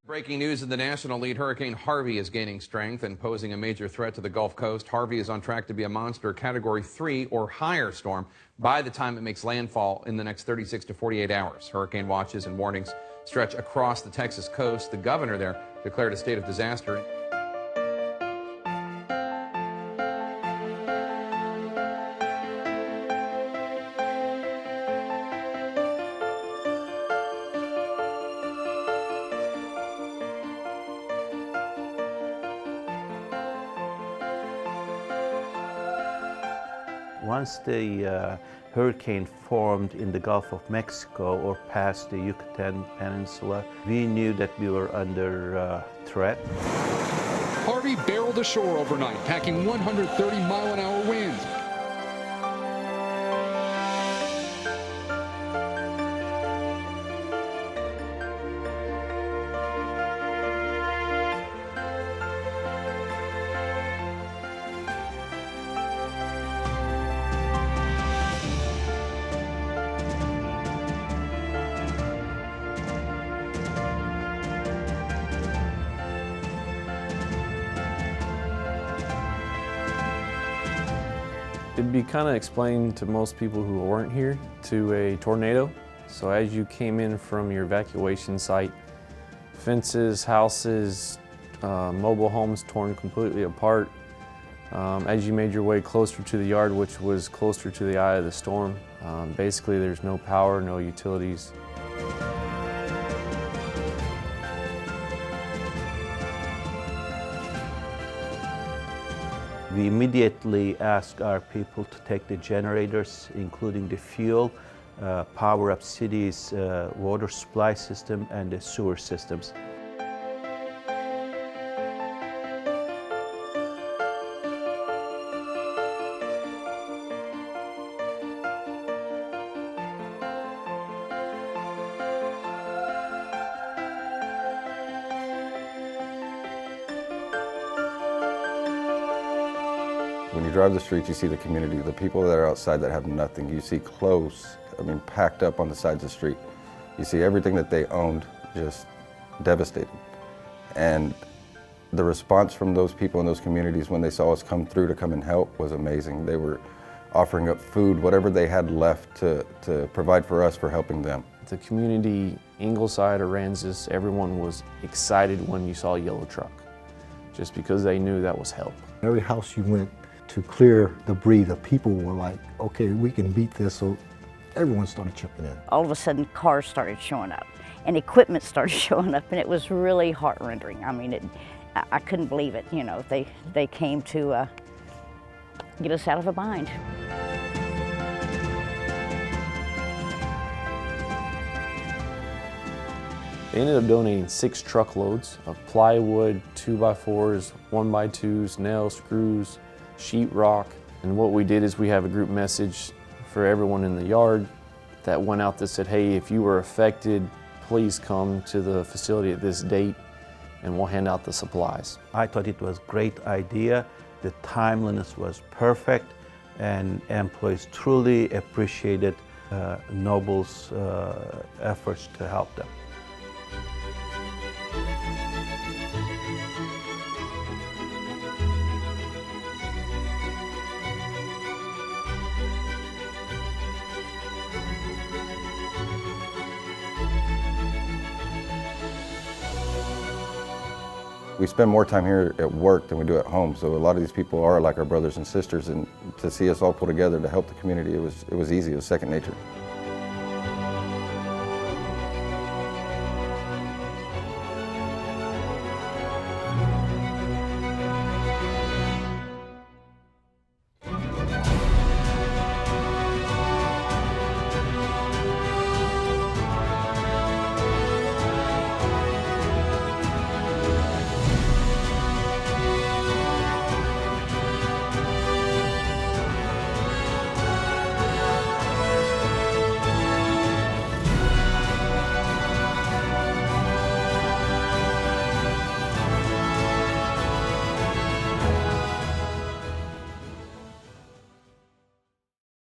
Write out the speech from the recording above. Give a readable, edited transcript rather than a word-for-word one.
Breaking news in the national lead, Hurricane Harvey is gaining strength and posing a major threat to the Gulf Coast. Harvey is on track to be a monster Category 3 or higher storm by the time it makes landfall in the next 36 to 48 hours. Hurricane watches and warnings stretch across the Texas coast. The governor there declared a state of disaster. Once the hurricane formed in the Gulf of Mexico or past the Yucatan Peninsula, we knew that we were under threat. Harvey barreled ashore overnight, packing 130-mile-an-hour winds. It'd be kind of explained to most people who weren't here to a tornado. So as you came in from your evacuation site, fences, houses, mobile homes torn completely apart. As you made your way closer to the yard, which was closer to the eye of the storm, basically there's no power, no utilities. We immediately asked our people to take the generators, including the fuel, power up cities' water supply system and the sewer systems. When you drive the streets, you see the community, the people that are outside that have nothing. You see clothes, packed up on the sides of the street. You see everything that they owned just devastated. And the response from those people in those communities when they saw us come through to come and help was amazing. They were offering up food, whatever they had left to provide for us for helping them. The community, Ingleside, Aransas, everyone was excited when you saw a yellow truck, just because they knew that was help. Every house you went to clear debris, the people were like, okay, we can beat this, so everyone started chipping in. All of a sudden, cars started showing up, and equipment started showing up, and it was really heart-rending. I couldn't believe it, you know. They came to get us out of a bind. They ended up donating 6 truckloads of plywood, 2x4s, 1x2s, nails, screws, sheetrock. And what we did is we have a group message for everyone in the yard that went out that said, hey, if you were affected, please come to the facility at this date and we'll hand out the supplies. I thought it was a great idea. The timeliness was perfect, and employees truly appreciated Noble's efforts to help them. We spend more time here at work than we do at home, so a lot of these people are like our brothers and sisters, and to see us all pull together to help the community, it was easy, it was second nature.